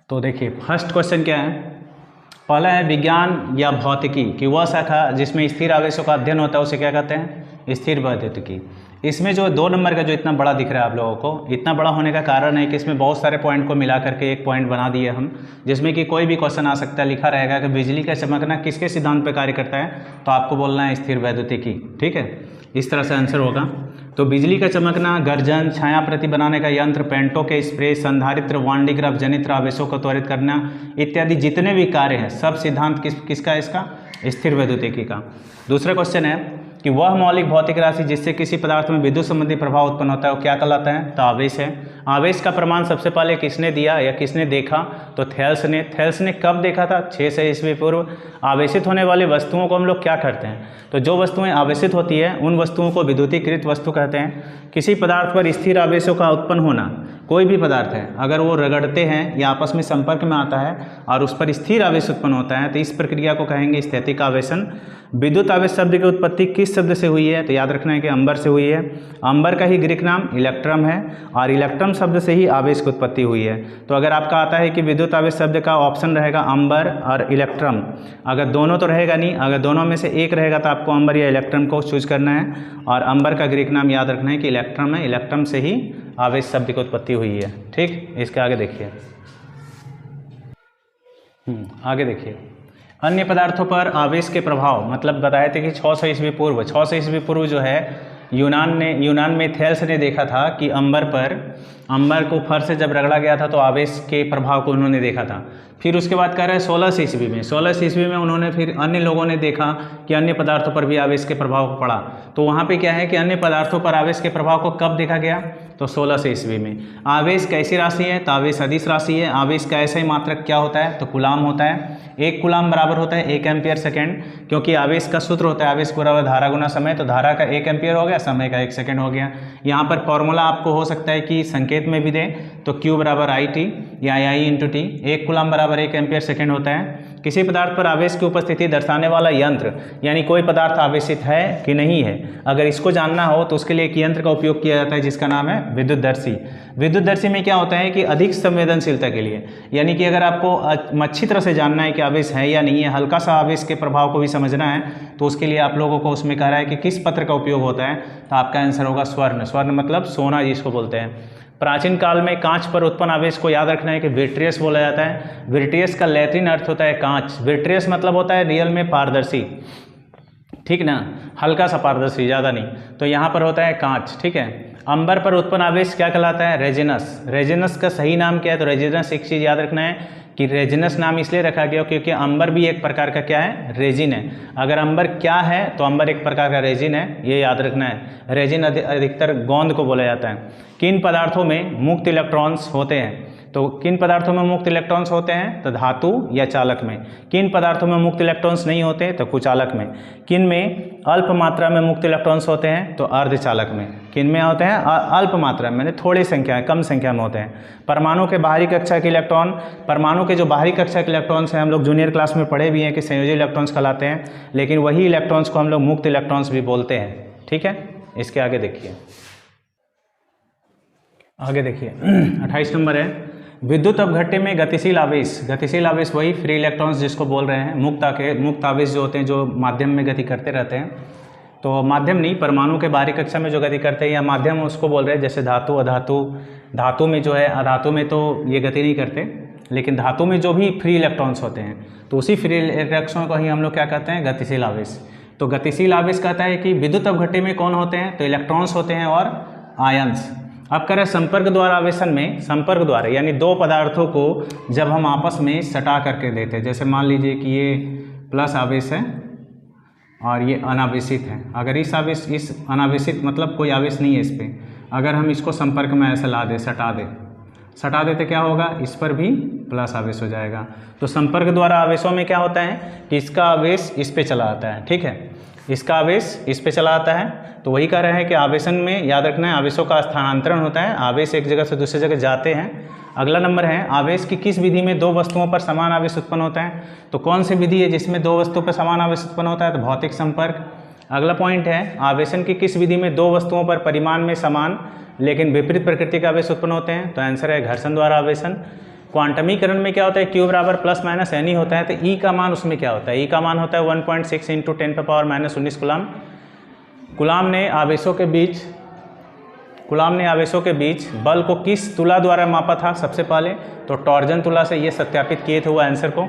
तो देखिए first question क्या है, पहला है विज्ञान या भौतिकी की वह शाखा जिसमें स्थिर आवेशों का अध्ययन होता है उसे क्या कहते हैं, स्थिर भौतिकी। इसमें जो 2 नंबर का जो इतना बड़ा दिख रहा है आप लोगों को, इतना बड़ा होने का कारण है कि इसमें बहुत सारे पॉइंट को मिला करके एक पॉइंट बना दिए हम, जिसमें कि कोई भी क्वेश्चन आ सकता है, लिखा रहेगा कि बिजली का चमकना किसके सिद्धांत पर कार्य करता है, तो आपको बोलना है स्थिर वैद्युतिकी। ठीक है, इस तरह से आंसर होगा। तो बिजली का चमकना, गर्जन, छाया प्रति बनाने का यंत्र, पेंटो के स्प्रे, संधारित्र, वांडीग्राफ जनित्र आवेशों को त्वरित करना इत्यादि जितने भी कार्य हैं सब सिद्धांत किसका है, इसका स्थिर वैद्युतिकी का। दूसरा क्वेश्चन है कि वह मौलिक भौतिक राशि जिससे किसी पदार्थ में विद्युत संबंधी प्रभाव उत्पन्न होता है वो क्या कहलाता है, तो आवेश है। आवेश का प्रमाण सबसे पहले किसने दिया या किसने देखा, तो थेल्स ने। थेल्स ने कब देखा था, 600 ईस्वी पूर्व। आवेशित होने वाली वस्तुओं को हम लोग क्या करते हैं, तो जो वस्तुएं आवेशित होती है उन वस्तुओं को विद्युतीकृत वस्तु कहते हैं। किसी पदार्थ पर स्थिर आवेशों का उत्पन्न होना, कोई भी पदार्थ है अगर वो रगड़ते हैं या आपस में संपर्क में आता है और उस पर स्थिर आवेश उत्पन्न होता है तो इस प्रक्रिया को कहेंगे स्थैतिक आवेशन। विद्युत आवेश शब्द की उत्पत्ति किस शब्द से हुई है, तो याद रखना है कि अंबर से हुई है। अंबर का ही ग्रीक नाम इलेक्ट्रम है और इलेक्ट्रम शब्द से ही आवेश की उत्पत्ति हुई है। तो अगर आपका आता है कि विद्युत आवेश शब्द का ऑप्शन रहेगा अंबर और इलेक्ट्रम, अगर दोनों तो रहेगा नहीं, अगर दोनों में से एक रहेगा तो आपको अंबर या इलेक्ट्रम को चूज करना है। और अंबर का ग्रीक नाम याद रखना है कि इलेक्ट्रम है, इलेक्ट्रम से ही आवेश शब्द की उत्पत्ति हुई है। ठीक, इसके आगे देखिए, आगे देखिए अन्य पदार्थों पर आवेश के प्रभाव, मतलब बताए थे कि 600 ईस्वी पूर्व, 600 ईस्वी पूर्व जो है यूनान में थेल्स ने देखा था कि अंबर को फर से जब रगड़ा गया था तो आवेश के प्रभाव को उन्होंने देखा था। फिर उसके बाद कह रहे हैं 16 ईस्वी में उन्होंने फिर अन्य लोगों ने देखा कि अन्य पदार्थों पर भी आवेश के प्रभाव पड़ा। तो वहाँ पे क्या है कि अन्य पदार्थों पर आवेश के प्रभाव को कब देखा गया, तो 16 ईस्वी में। आवेश कैसी राशि है, तो आवेश अदिश राशि है। आवेश का ऐसा ही मात्रक क्या होता है, तो कूलाम होता है। 1 कूलाम बराबर होता है 1 एम्पियर सेकेंड, क्योंकि आवेश का सूत्र होता है आवेश बराबर धारा गुना समय, तो धारा का 1 एम्पियर हो गया, समय का 1 सेकेंड हो गया। यहाँ पर फॉर्मूला आपको हो सकता है कि संकेत में भी दें, तो Q बराबर IT या I इंटू टी। 1 कूलाम बराबर 1 एम्पियर सेकेंड होता है। किसी पदार्थ पर आवेश की उपस्थिति दर्शाने वाला यंत्र, यानी कोई पदार्थ आवेशित है कि नहीं है, अगर इसको जानना हो तो उसके लिए एक यंत्र का उपयोग किया जाता है जिसका नाम है विद्युतदर्शी। विद्युतदर्शी में क्या होता है कि अधिक संवेदनशीलता के लिए, यानी कि अगर आपको अच्छी तरह से जानना है कि आवेश है या नहीं है, हल्का सा आवेश के प्रभाव को भी समझना है, तो उसके लिए आप लोगों को उसमें कह रहा है कि किस पत्र का उपयोग होता है, तो आपका आंसर होगा स्वर्ण। स्वर्ण मतलब सोना जिसको बोलते हैं। प्राचीन काल में कांच पर उत्पन्न आवेश को याद रखना है कि विट्रियस बोला जाता है। विट्रियस का लैटिन अर्थ होता है कांच। विट्रियस मतलब होता है रियल में पारदर्शी, ठीक ना, हल्का सा पारदर्शी, ज़्यादा नहीं। तो यहाँ पर होता है कांच। ठीक है। अंबर पर उत्पन्न आवेश क्या कहलाता है, रेजिनस। रेजिनस का सही नाम क्या है, तो रेजिनस एक चीज़ याद रखना है कि रेजिनस नाम इसलिए रखा गया क्योंकि अंबर भी एक प्रकार का क्या है, रेजिन है। अगर अंबर क्या है तो अंबर एक प्रकार का रेजिन है, ये याद रखना है। रेजिन अधिकतर गोंद को बोला जाता है। किन पदार्थों में मुक्त इलेक्ट्रॉन्स होते हैं, तो किन पदार्थों में मुक्त इलेक्ट्रॉन्स होते हैं, तो धातु या चालक में। किन पदार्थों में मुक्त इलेक्ट्रॉन्स नहीं होते, तो कुचालक में। किन में अल्प मात्रा में मुक्त इलेक्ट्रॉन्स होते हैं, तो अर्धचालक में। किन में होते हैं, अल्प मात्रा में, थोड़ी संख्या, कम संख्या में होते हैं। परमाणु के बाहरी कक्षा के इलेक्ट्रॉन, परमाणु के जो बाहरी कक्षा के इलेक्ट्रॉन्स हैं, हम लोग जूनियर क्लास में पढ़े भी हैं कि संयोजी इलेक्ट्रॉन्स कहलाते हैं, लेकिन वही इलेक्ट्रॉन्स को हम लोग मुक्त इलेक्ट्रॉन्स भी बोलते हैं। ठीक है, इसके आगे देखिए, आगे देखिए 28 नंबर है विद्युत अपघट्य में गतिशील आवेश। गतिशील आवेश वही फ्री इलेक्ट्रॉन्स जिसको बोल रहे हैं। मुक्त आवेश जो होते हैं जो माध्यम में गति करते रहते हैं, तो माध्यम नहीं, परमाणु के बाहरी कक्षा में जो गति करते हैं या माध्यम उसको बोल रहे हैं। जैसे धातु, अधातु। धातु में जो है, अधातु में तो ये गति नहीं करते, लेकिन धातु में जो भी फ्री इलेक्ट्रॉन्स होते हैं तो उसी फ्री इलेक्ट्रॉन को ही हम लोग क्या कहते हैं, गतिशील आवेश। तो गतिशील आवेश कहता है कि विद्युत अपघट्य में कौन होते हैं, तो इलेक्ट्रॉन्स होते हैं और आयंस। अब करें संपर्क द्वारा आवेशन में, संपर्क द्वारा यानी दो पदार्थों को जब हम आपस में सटा करके देते हैं, जैसे मान लीजिए कि ये प्लस आवेश है और ये अनावेशित है। अगर इस अनावेशित मतलब कोई आवेश नहीं है इस पर, अगर हम इसको संपर्क में ऐसे ला दें, सटा दे तो क्या होगा, इस पर भी प्लस आवेश हो जाएगा। तो संपर्क द्वारा आवेशों में क्या होता है कि इसका आवेश इस पे चला आता है। ठीक है, इसका आवेश इस पे चला आता है। तो वही कह रहे हैं कि आवेशन में याद रखना है आवेशों का स्थानांतरण होता है, आवेश एक जगह से दूसरी जगह जाते हैं। अगला नंबर है आवेश की किस विधि में दो वस्तुओं पर समान आवेश उत्पन्न होता है। तो कौन सी विधि है जिसमें दो वस्तुओं पर समान आवेश उत्पन्न होता है, तो भौतिक संपर्क। अगला पॉइंट है आवेशन की किस विधि में दो वस्तुओं पर परिमाण में समान लेकिन विपरीत प्रकृति का आवेश उत्पन्न होते हैं, तो आंसर है घर्षण द्वारा आवेशन। क्वांटमीकरण में क्या होता है, Q बराबर प्लस माइनस एन ही होता है, तो E का मान उसमें क्या होता है, E का मान होता है 1.6 इंटू 10⁻⁻19 कूलाम। कूलाम ने आवेशों के बीच बल को किस तुला द्वारा मापा था सबसे पहले, तो टॉर्जन तुला से ये सत्यापित किए थे वो आंसर को।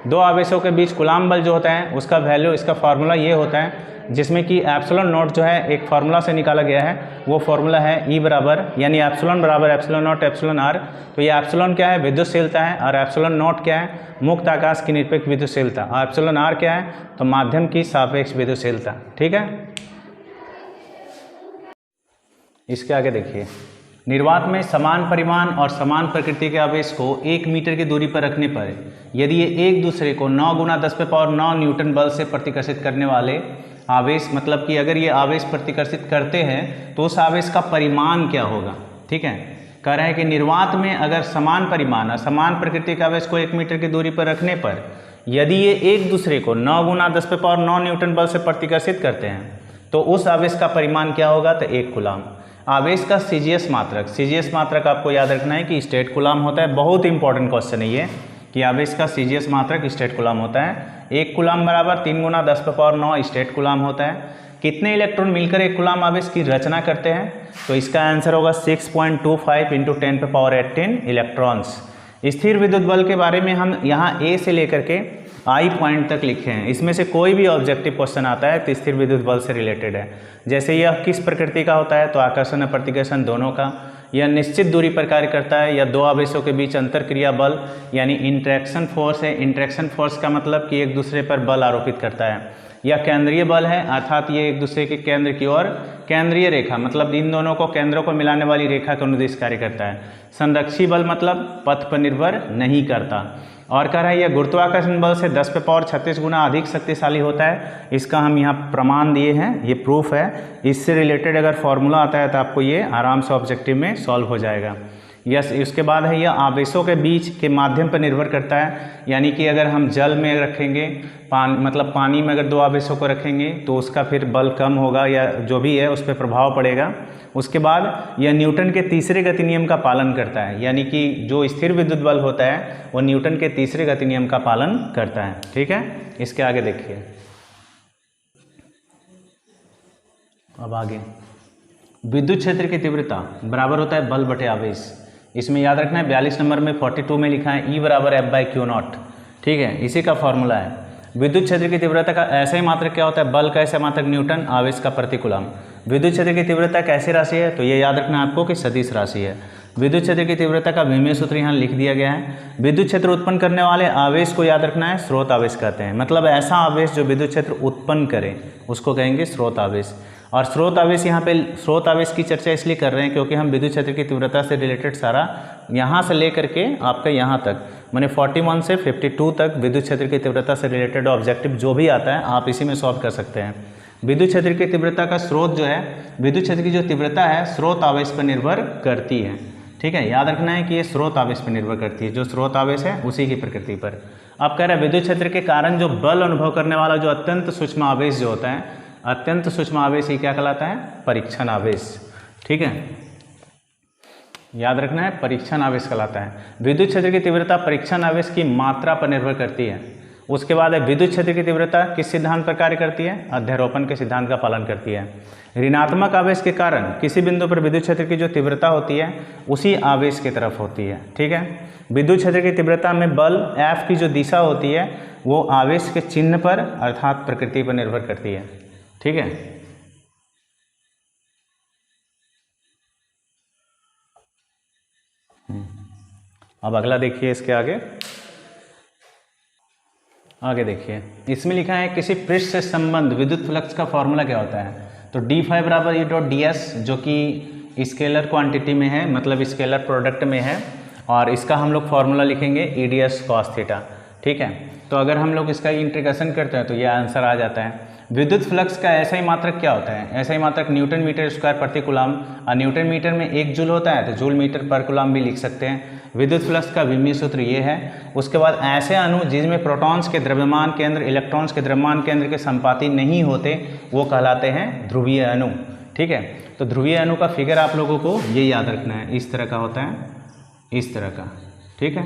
दो आवेशों के बीच कूलाम बल जो होता है उसका वैल्यू, इसका फार्मूला ये होता है जिसमें कि एप्सिलॉन नॉट जो है एक फार्मूला से निकाला गया है, वो फार्मूला है E बराबर यानी एप्सिलॉन बराबर एप्सिलॉन नॉट एप्सिलॉन आर। तो ये एप्सिलॉन क्या है, विद्युतशीलता है, और एप्सिलॉन नॉट क्या है, मुक्त आकाश की निरपेक्ष विद्युतशीलता, और एप्सिलॉन आर क्या है, तो माध्यम की सापेक्ष विद्युतशीलता। ठीक है, इसके आगे देखिए, निर्वात में समान परिमाण और समान प्रकृति के आवेश को 1 मीटर की दूरी पर रखने पर यदि ये एक दूसरे को 9 × 10⁻9 न्यूटन बल से प्रतिकर्षित करने वाले आवेश, मतलब कि अगर ये आवेश प्रतिकर्षित करते हैं तो उस आवेश का परिमाण क्या होगा। ठीक है, कह रहा है कि निर्वात में अगर समान परिमाण और समान प्रकृति के आवेश को 1 मीटर की दूरी पर रखने पर यदि ये एक दूसरे को 9 × 10⁻9 न्यूटन बल से प्रतिकर्षित करते हैं तो उस आवेश का परिमाण क्या होगा, तो 1 कूलाम। आवेश का सीजीएस मात्रक आपको याद रखना है कि स्टेट कूलाम होता है। बहुत इंपॉर्टेंट क्वेश्चन है ये कि आवेश का सीजीएस मात्रक स्टेट कूलाम होता है। 1 कूलाम बराबर 3 × 10⁻9 स्टेट कूलाम होता है। कितने इलेक्ट्रॉन मिलकर 1 कूलाम आवेश की रचना करते हैं, तो इसका आंसर होगा 6.25 × 10⁻18 इलेक्ट्रॉन्स। स्थिर विद्युत बल के बारे में हम यहाँ ए से लेकर के आई पॉइंट तक लिखे हैं। इसमें से कोई भी ऑब्जेक्टिव क्वेश्चन आता है तो स्थिर विद्युत बल से रिलेटेड है। जैसे यह किस प्रकृति का होता है, तो आकर्षण और प्रतिकर्षण दोनों का। यह निश्चित दूरी पर कार्य करता है, या दो आवेशों के बीच अंतरक्रिया बल यानी इंटरेक्शन फोर्स है। इंटरेक्शन फोर्स का मतलब कि एक दूसरे पर बल आरोपित करता है। यह केंद्रीय बल है, अर्थात ये एक दूसरे के केंद्र की ओर केंद्रीय रेखा, मतलब इन दोनों को केंद्रों को मिलाने वाली रेखा का अनुदिश कार्य करता है। संरक्षी बल मतलब पथ पर निर्भर नहीं करता। और कह रहा है यह गुरुत्वाकर्षण बल से 10⁻36 गुना अधिक शक्तिशाली होता है। इसका हम यहाँ प्रमाण दिए हैं, ये प्रूफ है। इससे रिलेटेड अगर फॉर्मूला आता है तो आपको ये आराम से ऑब्जेक्टिव में सॉल्व हो जाएगा। यस, उसके बाद है यह आवेशों के बीच के माध्यम पर निर्भर करता है, यानी कि अगर हम जल में रखेंगे, पानी में अगर दो आवेशों को रखेंगे तो उसका फिर बल कम होगा, या जो भी है उस पर प्रभाव पड़ेगा। उसके बाद यह न्यूटन के तीसरे गति नियम का पालन करता है, यानी कि जो स्थिर विद्युत बल होता है वो न्यूटन के तीसरे गति नियम का पालन करता है। ठीक है, इसके आगे देखिए, अब आगे विद्युत क्षेत्र की तीव्रता बराबर होता है बल बटे आवेश। इसमें याद रखना है 42 नंबर में 42 में लिखा है E बराबर F/Q0। ठीक है, इसी का फॉर्मूला है। विद्युत क्षेत्र की तीव्रता का ऐसा ही मात्रक क्या होता है, बल का ऐसा मात्रक न्यूटन, आवेश का प्रति कूलम। विद्युत क्षेत्र की तीव्रता कैसी राशि है, तो ये याद रखना है आपको कि सदिश राशि है। विद्युत क्षेत्र की तीव्रता का विमेय सूत्र यहाँ लिख दिया गया है। विद्युत क्षेत्र उत्पन्न करने वाले आवेश को याद रखना है स्रोत आवेश कहते हैं, मतलब ऐसा आवेश जो विद्युत क्षेत्र उत्पन्न करे उसको कहेंगे स्रोत आवेश। और स्रोत आवेश, यहाँ पे स्रोत आवेश की चर्चा इसलिए कर रहे हैं क्योंकि हम विद्युत क्षेत्र की तीव्रता से रिलेटेड सारा यहाँ से लेकर के आपका यहाँ तक, माने 41 से 52 तक विद्युत क्षेत्र की तीव्रता से रिलेटेड ऑब्जेक्टिव जो भी आता है आप इसी में सॉल्व कर सकते हैं। विद्युत क्षेत्र की तीव्रता का स्रोत जो है, विद्युत क्षेत्र की जो तीव्रता है स्रोत आवेश पर निर्भर करती है। ठीक है, याद रखना है कि ये स्रोत आवेश पर निर्भर करती है, जो स्रोत आवेश है उसी की प्रकृति पर। अब कह रहा है विद्युत क्षेत्र के कारण जो बल अनुभव करने वाला जो अत्यंत सूक्ष्म आवेश जो होता है, अत्यंत सूक्ष्म आवेश ही क्या कहलाता है, परीक्षण आवेश। ठीक है, याद रखना है परीक्षण आवेश कहलाता है। विद्युत क्षेत्र की तीव्रता परीक्षण आवेश की मात्रा पर निर्भर करती है। उसके बाद है विद्युत क्षेत्र की तीव्रता किस सिद्धांत पर कार्य करती है, अध्यारोपण के सिद्धांत का पालन करती है। ऋणात्मक आवेश के कारण किसी बिंदु पर विद्युत क्षेत्र की जो तीव्रता होती है उसी आवेश की तरफ होती है। ठीक है, विद्युत क्षेत्र की तीव्रता में बल F की जो दिशा होती है वो आवेश के चिन्ह पर अर्थात प्रकृति पर निर्भर करती है। ठीक है, अब अगला देखिए, इसके आगे देखिए, इसमें लिखा है किसी पृष्ठ से संबंध विद्युत फ्लक्स का फॉर्मूला क्या होता है, तो d∅ बराबर E.ds जो कि स्केलर क्वांटिटी में है, मतलब स्केलर प्रोडक्ट में है, और इसका हम लोग फॉर्मूला लिखेंगे EDS cos थीटा। ठीक है, तो अगर हम लोग इसका इंटीग्रेशन करते हैं तो यह आंसर आ जाता है। विद्युत फ्लक्स का ऐसा ही मात्रक क्या होता है, ऐसा ही मात्रक न्यूटन मीटर स्क्वायर प्रति कूलम, और न्यूटन मीटर में 1 जूल होता है तो जूल मीटर पर कूलम भी लिख सकते हैं। विद्युत फ्लक्स का विमीय सूत्र ये है। उसके बाद ऐसे अणु जिसमें प्रोटॉन्स के द्रव्यमान केंद्र इलेक्ट्रॉन्स के द्रव्यमान केंद्र के संपाती नहीं होते वो कहलाते हैं ध्रुवीय अणु। ठीक है, तो ध्रुवीय अणु का फिगर आप लोगों को ये याद रखना है, इस तरह का होता है, इस तरह का। ठीक है।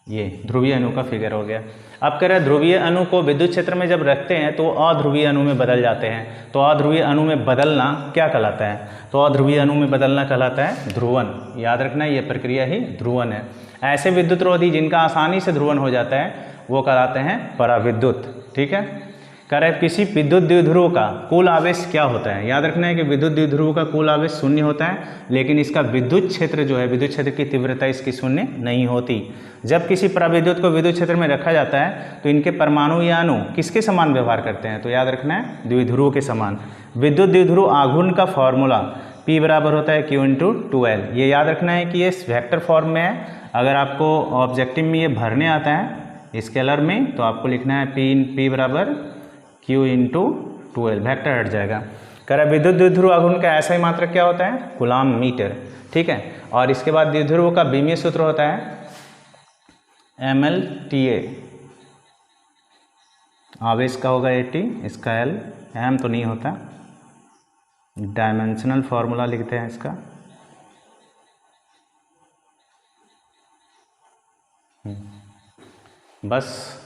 ये ध्रुवीय अणु का फिगर हो गया। अब कह रहे हैं ध्रुवीय अणु को विद्युत क्षेत्र में जब रखते हैं तो अध्रुवीय अणु में बदल जाते हैं। तो अध्रुवीय अणु में बदलना क्या कहलाता है? तो अध्रुवीय अणु में बदलना कहलाता है ध्रुवण। याद रखना ये प्रक्रिया ही ध्रुवण है। ऐसे विद्युत रोधी जिनका आसानी से ध्रुवण हो जाता है वो कहलाते हैं पराविद्युत। ठीक है। कह रहे किसी विद्युत द्विध्रुव का कुल आवेश क्या होता है? याद रखना है कि विद्युत द्विध्रुव का कुल आवेश शून्य होता है, लेकिन इसका विद्युत क्षेत्र जो है, विद्युत क्षेत्र की तीव्रता इसकी शून्य नहीं होती। जब किसी पराविद्युत को विद्युत क्षेत्र में रखा जाता है तो इनके परमाणु या अणु किसके समान व्यवहार करते हैं? तो याद रखना है द्विध्रुव के समान। विद्युत द्विध्रुव आघूर्ण का फॉर्मूला P बराबर होता है Q × 2L। ये याद रखना है कि ये वेक्टर फॉर्म में है। अगर आपको ऑब्जेक्टिव में ये भरने आता है स्केलर में तो आपको लिखना है P बराबर Q × 2L, वेक्टर हट जाएगा। कह रहा है विद्युत द्विध्रुव आघूर्ण का ऐसा ही मात्रक क्या होता है? Coulomb metre. ठीक है। और इसके बाद द्विध्रुव का बीमीय सूत्र होता है MLTA। आवेश का होगा 80, इसका L, M तो नहीं होता। डायमेंशनल फॉर्मूला लिखते हैं इसका। बस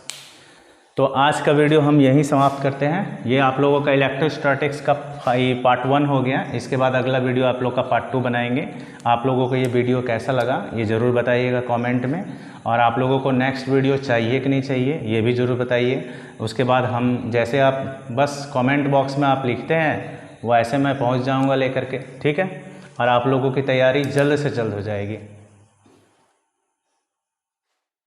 तो आज का वीडियो हम यहीं समाप्त करते हैं। ये आप लोगों का इलेक्ट्रोस्टैटिक्स का पार्ट 1 हो गया। इसके बाद अगला वीडियो आप लोग का पार्ट 2 बनाएंगे। आप लोगों को ये वीडियो कैसा लगा ये ज़रूर बताइएगा कमेंट में, और आप लोगों को नेक्स्ट वीडियो चाहिए कि नहीं चाहिए ये भी ज़रूर बताइए। उसके बाद हम जैसे आप बस कमेंट बॉक्स में आप लिखते हैं वैसे मैं पहुँच जाऊँगा लेकर के। ठीक है। और आप लोगों की तैयारी जल्द से जल्द हो जाएगी।